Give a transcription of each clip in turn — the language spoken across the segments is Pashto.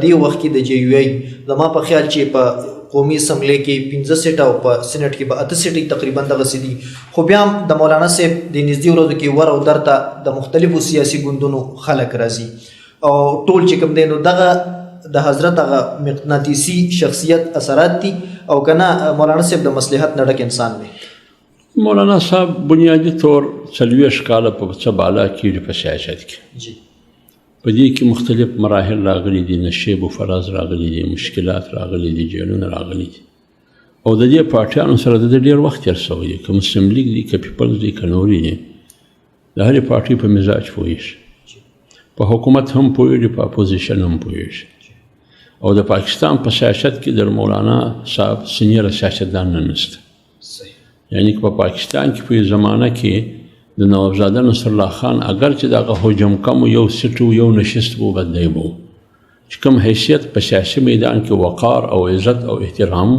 دې وخت کې د JUI زما په خیال چې په قومي اسمبلی کې 15 سیټه او په سینټ کې به 8 سیټې تقریبا دغسې دي، خو بیا هم د مولانا صاحب د نږدې ورځو کې ور او در ته د مختلفو سیاسي ګوندونو خلک راځي او ټول چې کوم دی نو دغه د حضرت هغه مقناطیسي شخصیت اثرات دي او که نه مولانا صاحب د مصلحت نه ډک انسان دی؟ مولانا صاحب بنیادي طور 40 کاله په څه بالا کېږي په سیاست کې. په دې کې مختلف مراحل راغلي دي، نشیب و فراز راغلي دي، مشکلات راغلي دي، جیلونه راغلي دي او د دې پارټیانو سره د ډېر وخت تېر شوی دی. که مسلم لیګ دي، که پیپلز دي، که نورې دي، د هرې پارټۍ په مزاج پوهېږي، په حکومت هم پوهېږي، په اپوزیشن هم پوهېږي او د پاکستان په سیاست کې د مولانا صاحب سینیر سیاستدان نه نشته. یعنی که په پاکستان کې په زمانه کې د نوابزاده نصر الله خان اگر چې دغه حجم کم یو سیټ و یو نشست و بدلی و چې کوم حیثیت په سیاسي میدان کې وقار او عزت او احترام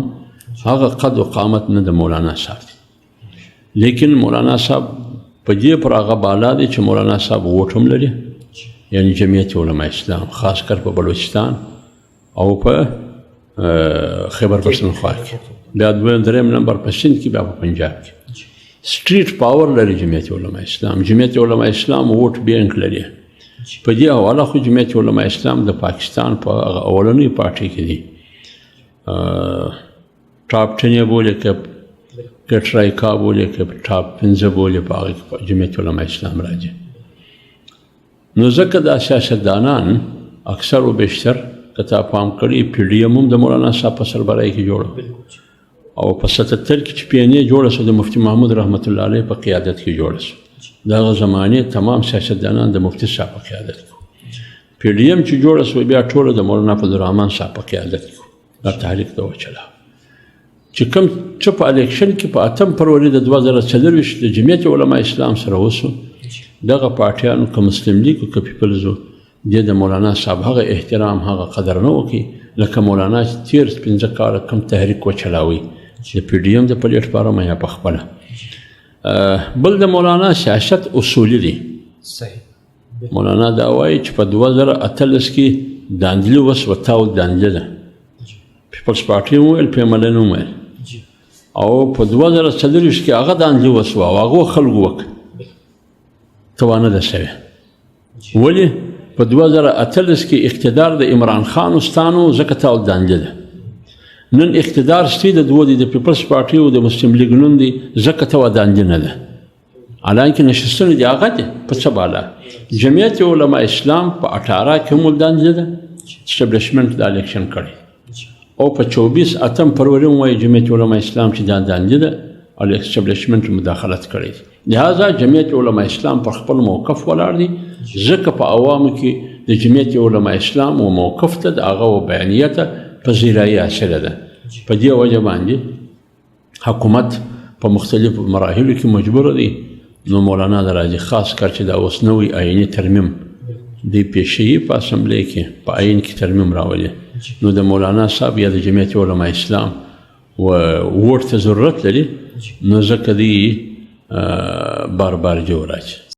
هغه قد و قامت نه د مولانا صاحب دی. لیکن مولانا صاحب په دې پر هغه بالا دی چې مولانا صاحب ووټ هم لري، یعنی جمعیت علماء اسلام خاص کر په بلوچستان او په خیبر پښتونخوا کې، بیا دریم نمبر په سند کې، بیا په پنجاب کې سټریټ پاور لري جمعیت علماء اسلام. جمعیت علماء اسلام ووټ بینک لري. په دې حواله خو جمعیت علماء اسلام د پاکستان په اولنۍ پارټۍ کې دي، ټاپ 10 یې بولي، که ټرایکا بولي، که ټاپ 15 بولي، په هغه کې جمعیت علماء اسلام راځي. نو ځکه دا سیاستدانان اکثر و بیشتر که تا پام کړي PDM هم د مولانا صاحب په سربراهۍ کې جوړه او په 77 کې چې PNA جوړه شوه د مفتي محمود رحمت الله علیه په قیادت کې جوړه شوه. دغه زمانې تمام سیاستدانان د مفتي صاحب په قیادت کې. PDM چې جوړه شوه بیا ټوله د مولانا فضلالرحمن صاحب په قیادت کې دا تحریک ته وچلاوه. چې کوم چې په الیکشن کې په 8 فروری د 2024 د جمعیت علماء اسلام سره وسو، دغه پارټیانو که مسلم لیګ او که پیپلزو د مولانا صاحب هغه احترام هغه قدر نه وکړي لکه مولانا چې تېر 15 کاله کوم تحریک وچلاوي د PDM د پلیټفارم یا په خپله. بل د مولانا سیاست اصولي دی. مولانا دا وایي چې په 2018 کې داندلي وسوه تاول داندلي ده، پیپلز پارټي هم ویل، PMLN هم ویل او په 2024 کې هغه داندلي وسوه او هغو خلکو وکړه توانه ده شوې. ولې په 2018 کې اقتدار د عمران خان استانو ځکه تاول داندلي ده. نن اقتدار شته د دوه د پیپلز پارټي او د مسلم لیګ نوم دی ځکه ته ودانجه نه ده، حالانکه نشستونه دی هغه دی په څه بالا. جمعیت علماء اسلام په 18 کې هم ودانجه ده، اسټابلیشمنټ د الیکشن کړی او په 24 فروری وایي جمعیت علماء اسلام چې دا دانجه ده او اسټابلیشمنټ مداخلت کړی. لہذا جمعیت علماء اسلام پر خپل موقف ولاړ دي، ځکه په عوامو کې د جمعیت علماء اسلام و موقف ته د هغه و بیانیته پذیرایی حاصله ده. په دې وجه باندې حکومت په مختلفو مراحلو کې مجبور دی. نو مولانا د راځي خاص کر چې دا اوس نوی آئیني ترمیم دی پیشهیي په اسمبلی کې په آئین کې ترمیم راولي، نو د مولانا صاحب یا د جمعیت علماء اسلام ووټ ته ضرورت لري، نو ځکه دی بار بار جو راځي.